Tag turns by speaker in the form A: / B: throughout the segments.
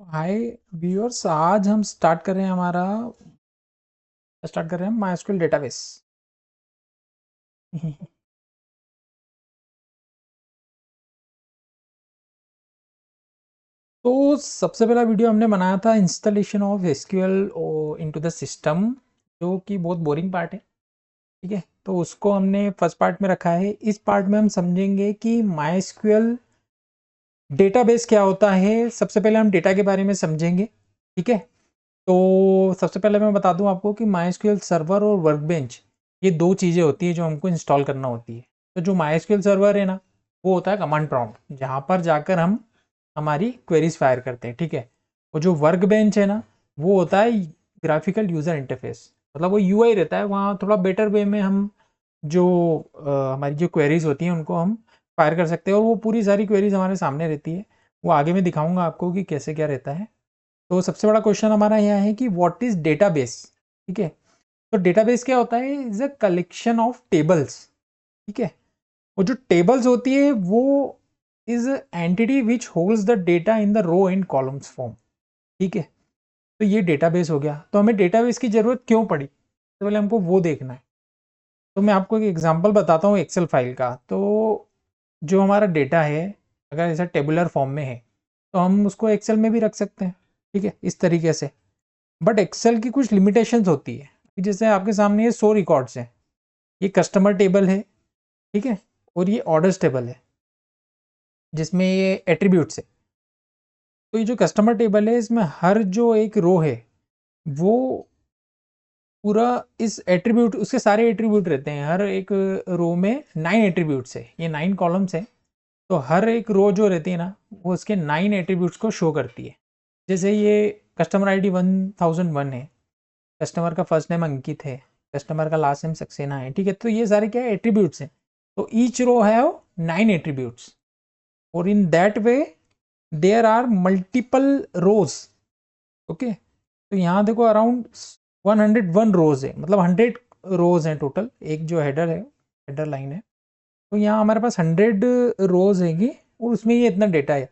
A: हाय viewers, आज हम start कर रहे हैं MySQL डेटाबेस। तो सबसे पहला वीडियो हमने बनाया था installation of SQL into the system, जो कि बहुत बोरिंग पार्ट है। ठीक है, तो उसको हमने फर्स्ट पार्ट में रखा है। इस पार्ट में हम समझेंगे कि MySQL डेटाबेस क्या होता है। सबसे पहले हम डेटा के बारे में समझेंगे। ठीक है, तो सबसे पहले मैं बता दूं आपको कि MySQL सर्वर और वर्कबेंच ये दो चीज़ें होती है जो हमको इंस्टॉल करना होती है। तो जो MySQL सर्वर है ना, वो होता है कमांड प्रॉम्प्ट, जहाँ पर जाकर हम हमारी क्वेरीज फायर करते हैं। ठीक है, और जो वर्कबेंच है ना, वो होता है ग्राफिकल यूज़र इंटरफेस, मतलब वो यूआई रहता है। वहाँ थोड़ा बेटर वे में हम जो हमारी जो क्वेरीज होती हैं उनको हम फायर कर सकते हैं, और वो पूरी सारी क्वेरीज हमारे सामने रहती है। वो आगे मैं दिखाऊंगा आपको कि कैसे क्या रहता है। तो सबसे बड़ा क्वेश्चन हमारा यह है कि व्हाट इज डेटाबेस। ठीक है, तो डेटाबेस क्या होता है? Is a collection of tables. ठीक है, और जो टेबल्स होती है वो is entity which holds the data in the row and columns form. ठीक है, तो ये डेटाबेस हो गया। तो हमें डेटाबेस की जरूरत क्यों पड़ी, तो पहले हमको वो देखना है। तो मैं आपको एक एग्जांपल बताता हूँ एक्सेल फाइल का। तो जो हमारा डेटा है, अगर ऐसा टेबुलर फॉर्म में है, तो हम उसको एक्सेल में भी रख सकते हैं। ठीक है, इस तरीके से। बट एक्सेल की कुछ लिमिटेशंस होती है। जैसे आपके सामने ये 100 रिकॉर्ड्स हैं, ये कस्टमर टेबल है। ठीक है, और ये ऑर्डर्स टेबल है जिसमें ये एट्रीब्यूट्स है। तो ये जो कस्टमर टेबल है, इसमें हर जो एक रो है वो पूरा इस एट्रीब्यूट, उसके सारे एट्रीब्यूट रहते हैं। हर एक रो में 9 एट्रीब्यूट्स है, ये 9 कॉलम्स है। तो हर एक रो जो रहती है ना, वो उसके 9 एट्रीब्यूट्स को शो करती है। जैसे ये कस्टमर आईडी 1001 है, कस्टमर का फर्स्ट नेम अंकित है, कस्टमर का लास्ट नेम सक्सेना है। ठीक है, तो ये सारे क्या है? एट्रीब्यूट्स हैं। तो ईच रो हैव 9 एट्रीब्यूट्स, और in that way there are multiple rows. Okay, तो यहाँ देखो अराउंड 101 रोज है, मतलब 100 रोज हैं टोटल। एक जो हेडर है, हेडर लाइन है, तो यहाँ हमारे पास 100 रोज हैंगी, और उसमें ये इतना डेटा है।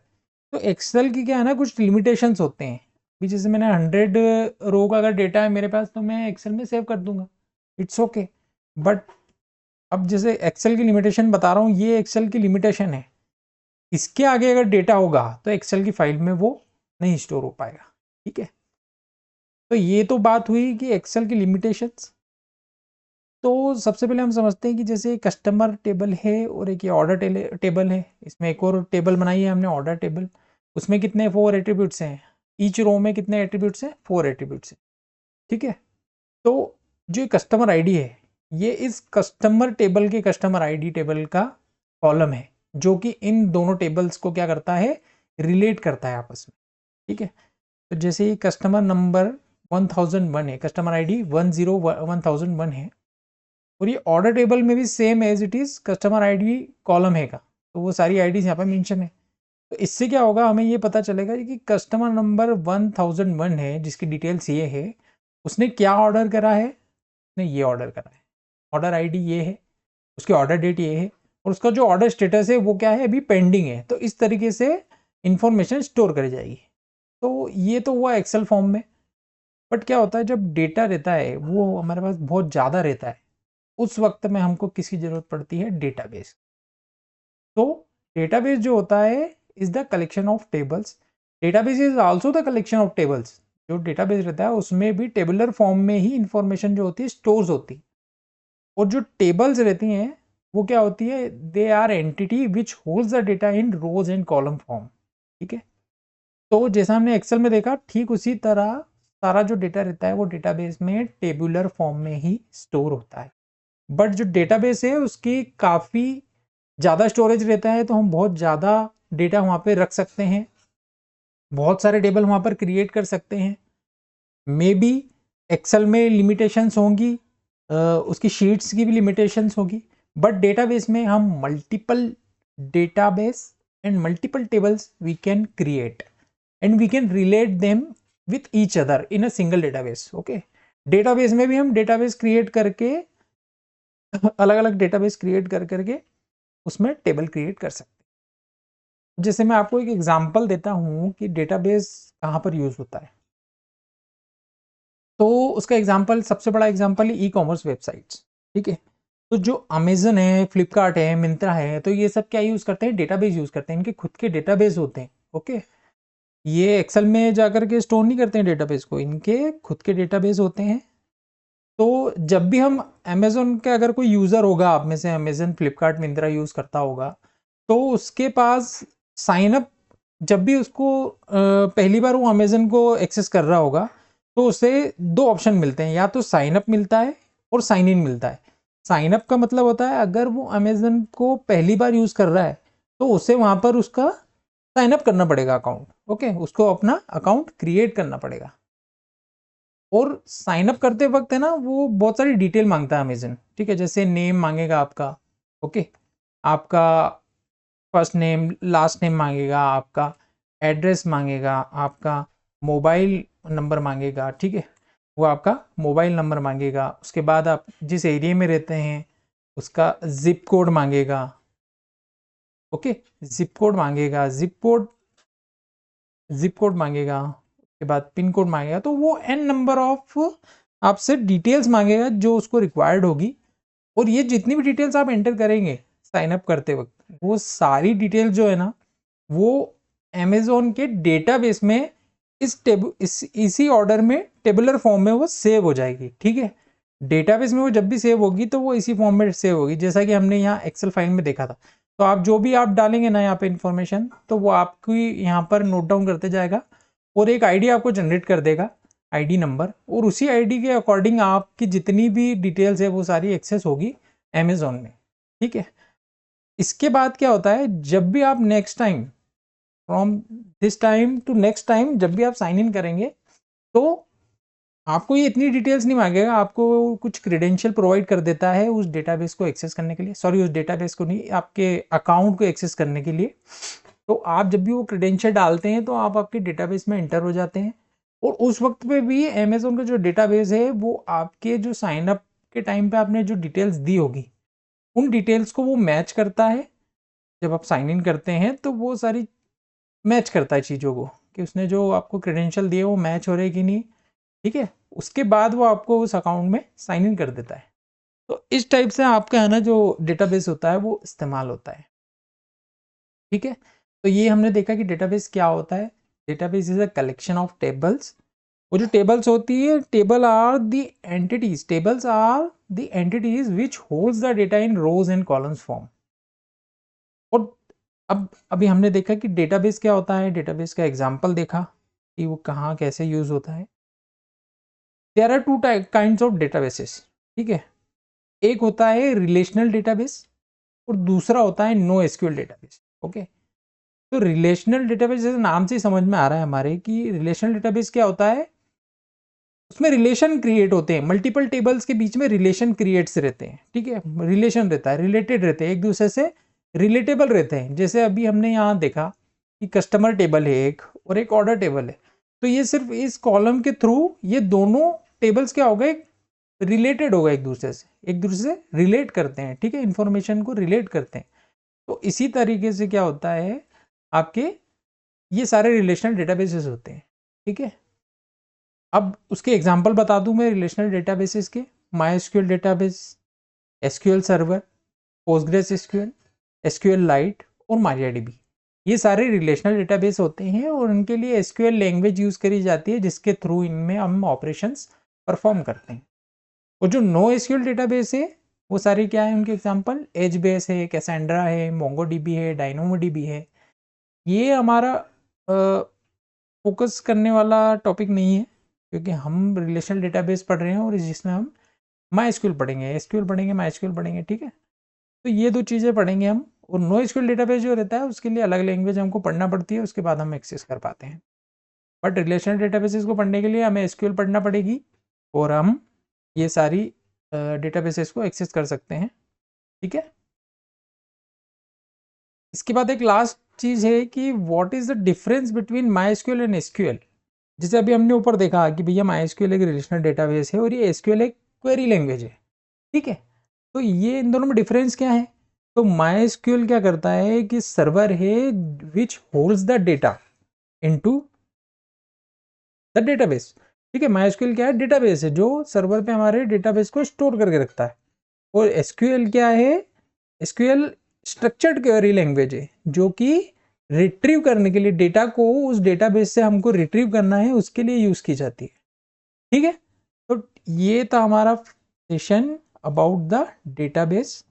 A: तो एक्सेल की क्या है ना, कुछ लिमिटेशंस होते हैं। अभी जैसे मैंने 100 रो का अगर डेटा है मेरे पास, तो मैं एक्सेल में सेव कर दूंगा, इट्स ओके। बट अब जैसे एक्सेल की लिमिटेशन बता रहा हूँ, ये एक्सेल की लिमिटेशन है। इसके आगे अगर डेटा होगा तो एक्सेल की फाइल में वो नहीं स्टोर हो पाएगा। ठीक है, तो ये तो बात हुई कि एक्सेल की लिमिटेशंस। तो सबसे पहले हम समझते हैं कि जैसे कस्टमर टेबल है और एक ये ऑर्डर टेबल है। इसमें एक और टेबल बनाई है हमने, ऑर्डर टेबल। उसमें कितने 4 एट्रीब्यूट्स हैं। ईच रो में कितने एट्रीब्यूट्स हैं? 4 एट्रीब्यूट्स हैं। ठीक है, तो जो कस्टमर आईडी है, ये इस कस्टमर टेबल के कस्टमर आईडी टेबल का कॉलम है, जो कि इन दोनों टेबल्स को क्या करता है? रिलेट करता है आपस में। ठीक है, तो जैसे ये कस्टमर नंबर 1001 है, कस्टमर आईडी 1001 है, और ये ऑर्डर टेबल में भी same as it is customer ID column है का। तो वो सारी आईडीज यहाँ पे मेंशन है। तो इससे क्या होगा, हमें ये पता चलेगा कि कस्टमर नंबर 1001 है, जिसकी डिटेल्स ये है, उसने क्या ऑर्डर करा है? उसने ये ऑर्डर करा है, ऑर्डर आईडी ये है, उसकी ऑर्डर डेट ये है, और उसका जो ऑर्डर स्टेटस है वो क्या है? अभी पेंडिंग है। तो इस तरीके से इंफॉर्मेशन स्टोर करी जाएगी। तो ये तो हुआ एक्सेल फॉर्म में। बट क्या होता है, जब डेटा रहता है वो हमारे पास बहुत ज़्यादा रहता है, उस वक्त में हमको किसकी ज़रूरत पड़ती है? डेटाबेस। तो डेटाबेस जो होता है is the collection of tables. Database is also the collection of tables. जो डेटाबेस रहता है उसमें भी टेबुलर फॉर्म में ही इंफॉर्मेशन जो होती है स्टोर्स होती है। और जो टेबल्स रहती हैं वो क्या होती है? They are entity which holds the data in rows and column form. ठीक है, तो जैसा हमने एक्सेल में देखा, ठीक उसी तरह सारा जो डेटा रहता है वो डेटाबेस में टेबुलर फॉर्म में ही स्टोर होता है। बट जो डेटाबेस है उसकी काफ़ी ज़्यादा स्टोरेज रहता है, तो हम बहुत ज़्यादा डेटा वहाँ पे रख सकते हैं, बहुत सारे टेबल वहाँ पर क्रिएट कर सकते हैं। मे बी एक्सेल में लिमिटेशंस होंगी, उसकी शीट्स की भी लिमिटेशंस होगी। बट डेटाबेस में हम multiple database and multiple tables we can create, and we can relate them with each other in a single database. Okay, database में भी हम डेटाबेस क्रिएट करके अलग अलग डेटाबेस क्रिएट कर करके उसमें टेबल क्रिएट कर सकते हैं। जैसे मैं आपको एक एग्जांपल देता हूँ कि डेटाबेस कहाँ पर यूज़ होता है। तो उसका एग्जांपल, सबसे बड़ा एग्जांपल है ई कॉमर्स वेबसाइट्स। ठीक है, तो जो अमेजन है, फ्लिपकार्ट है, मिंत्रा है, तो ये सब क्या यूज़ करते हैं? डेटाबेस यूज़ करते हैं। इनके खुद के डेटाबेस होते हैं। ओके, ये एक्सेल में जाकर के स्टोर नहीं करते हैं डेटाबेस को, इनके खुद के डेटाबेस होते हैं। तो जब भी हम अमेजोन के, अगर कोई यूज़र होगा आप में से, अमेजन, फ्लिपकार्ट, मिंत्रा यूज़ करता होगा, तो उसके पास साइन अप, जब भी उसको पहली बार वो अमेजन को एक्सेस कर रहा होगा, तो उसे दो ऑप्शन मिलते हैं, या तो साइन अप मिलता है और साइन इन मिलता है। साइन अप का मतलब होता है अगर वो अमेजन को पहली बार यूज़ कर रहा है तो उसे वहाँ पर उसका साइन अप करना पड़ेगा अकाउंट। ओके, उसको अपना अकाउंट क्रिएट करना पड़ेगा। और साइन अप करते वक्त है ना, वो बहुत सारी डिटेल मांगता है अमेजन। ठीक है, जैसे नेम मांगेगा आपका। ओके, आपका फर्स्ट नेम, लास्ट नेम मांगेगा, आपका एड्रेस मांगेगा, आपका मोबाइल नंबर मांगेगा। ठीक है, वो आपका मोबाइल नंबर मांगेगा। उसके बाद आप जिस एरिया में रहते हैं उसका जिप कोड मांगेगा। ओके, जिप कोड मांगेगा, जिप कोड मांगेगा, उसके बाद पिन कोड मांगेगा। तो वो एन नंबर ऑफ आपसे डिटेल्स मांगेगा जो उसको रिक्वायर्ड होगी। और ये जितनी भी डिटेल्स आप एंटर करेंगे साइन अप करते वक्त, वो सारी डिटेल जो है ना, वो अमेजोन के डेटाबेस में इसी ऑर्डर में टेबुलर फॉर्म में वो सेव हो जाएगी। ठीक है, डेटाबेस में वो जब भी सेव होगी तो वो इसी फॉर्म में सेव होगी, जैसा कि हमने यहाँ एक्सेल फाइल में देखा था। तो आप जो भी आप डालेंगे ना यहाँ पे इंफॉर्मेशन, तो वो आपकी यहाँ पर नोट डाउन करते जाएगा और एक आईडी आपको जनरेट कर देगा, आईडी नंबर। और उसी आईडी के अकॉर्डिंग आपकी जितनी भी डिटेल्स है वो सारी एक्सेस होगी अमेजोन में। ठीक है, इसके बाद क्या होता है, जब भी आप next time, from this time to next time, जब भी आप साइन इन करेंगे तो आपको ये इतनी डिटेल्स नहीं मांगेगा, आपको कुछ क्रेडेंशियल प्रोवाइड कर देता है उस डेटाबेस को एक्सेस करने के लिए। सॉरी, उस डेटाबेस को नहीं, आपके अकाउंट को एक्सेस करने के लिए। तो आप जब भी वो क्रेडेंशियल डालते हैं तो आप आपके डेटाबेस में एंटर हो जाते हैं। और उस वक्त पे भी अमेजोन का जो डेटाबेस है वो आपके जो साइन अप के टाइम पे आपने जो डिटेल्स दी होगी उन डिटेल्स को वो मैच करता है। जब आप साइन इन करते हैं तो वो सारी मैच करता है चीज़ों को, कि उसने जो आपको क्रेडेंशियल दिए वो मैच हो रहे कि नहीं। ठीक है, उसके बाद वो आपको उस अकाउंट में साइन इन कर देता है। तो इस टाइप से आपका है ना जो डेटाबेस होता है वो इस्तेमाल होता है। ठीक है, तो ये हमने देखा कि डेटाबेस क्या होता है। Database is a collection of tables. वो जो टेबल्स होती है, tables are the entities which holds the data in rows and columns form. और अब अभी हमने देखा कि डेटाबेस क्या होता है, डेटाबेस का एग्जांपल देखा कि वो कहाँ कैसे यूज होता है। There are two kinds of databases. ठीक है, एक होता है रिलेशनल डेटाबेस और दूसरा होता है नो एसक्यूएल डेटाबेस। ओके, तो रिलेशनल डेटाबेस, जैसे नाम से ही समझ में आ रहा है हमारे कि रिलेशनल डेटाबेस क्या होता है, उसमें रिलेशन क्रिएट होते हैं, मल्टीपल टेबल्स के बीच में रिलेशन क्रिएट्स रहते हैं। ठीक है, रिलेशन रहता है, रिलेटेड रहते हैं, एक दूसरे से रिलेटेबल रहते हैं। जैसे अभी हमने यहाँ देखा कि कस्टमर टेबल है एक और एक ऑर्डर टेबल है, तो ये सिर्फ इस कॉलम के थ्रू ये दोनों टेबल्स क्या हो गए, रिलेटेड होगा, एक दूसरे से रिलेट करते हैं। ठीक है, इंफॉर्मेशन को रिलेट करते हैं। तो इसी तरीके से क्या होता है, आपके ये सारे रिलेशनल डेटाबेसेस होते हैं। ठीक है, अब उसके एग्जांपल बता दूं मैं रिलेशनल डेटाबेसेस के। My SQL database, SQL server, Postgres SQL, SQL light और मारियाडीबी, ये सारे रिलेशनल डेटाबेस होते हैं और उनके लिए एसक्यूएल लैंग्वेज यूज करी जाती है जिसके थ्रू इनमें हम ऑपरेशंस परफॉर्म करते हैं। और जो नो एसक्यूएल डेटाबेस है वो सारे क्या है, उनके एग्जांपल एज बेस है, कैसेंड्रा है, मोंगोडीबी है, डायनोमोडीबी है। ये हमारा फोकस करने वाला टॉपिक नहीं है, क्योंकि हम रिलेशनल डेटाबेस पढ़ रहे हैं और जिसमें हम माई एसक्यूएल पढ़ेंगे, एसक्यूएल पढ़ेंगे, माई एसक्यूएल पढ़ेंगे। ठीक है, तो ये दो चीज़ें पढ़ेंगे हम। और नो एसक्यूएल डेटाबेस जो रहता है उसके लिए अलग लैंग्वेज हमको पढ़ना पड़ती है, उसके बाद हम एक्सेस कर पाते हैं। बट रिलेशनल डेटाबेसेस को पढ़ने के लिए हमें एसक्यूएल पढ़ना पड़ेगी और हम ये सारी डेटाबेसेस को एक्सेस कर सकते हैं। ठीक है, इसके बाद एक लास्ट चीज़ है कि what is the difference between my SQL and SQL. जैसे अभी हमने ऊपर देखा कि भैया माई एसक्यूएल एक रिलेशनल डेटाबेस है और ये एसक्यूएल एक क्वेरी लैंग्वेज है। ठीक है, तो ये इन दोनों में डिफरेंस क्या है? तो MySQL क्या करता है कि सर्वर है विच holds the data into the database. ठीक है, MySQL क्या है, डेटाबेस है जो सर्वर पे हमारे डेटाबेस को स्टोर करके रखता है। और SQL क्या है, SQL स्ट्रक्चर्ड क्वेरी लैंग्वेज है जो कि रिट्रीव करने के लिए डेटा को उस डेटाबेस से हमको रिट्रीव करना है, उसके लिए यूज की जाती है। ठीक है, तो ये था हमारा session about the database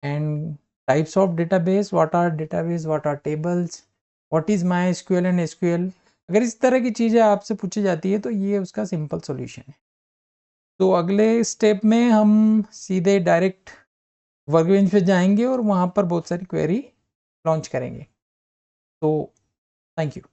A: and types of database, what are database, what are tables, what is MySQL and SQL। अगर इस तरह की चीज़ें आपसे पूछी जाती है तो ये उसका सिंपल सॉल्यूशन है। तो अगले स्टेप में हम सीधे डायरेक्ट वर्कबेंच पे जाएंगे और वहाँ पर बहुत सारी क्वेरी लॉन्च करेंगे। तो थैंक यू।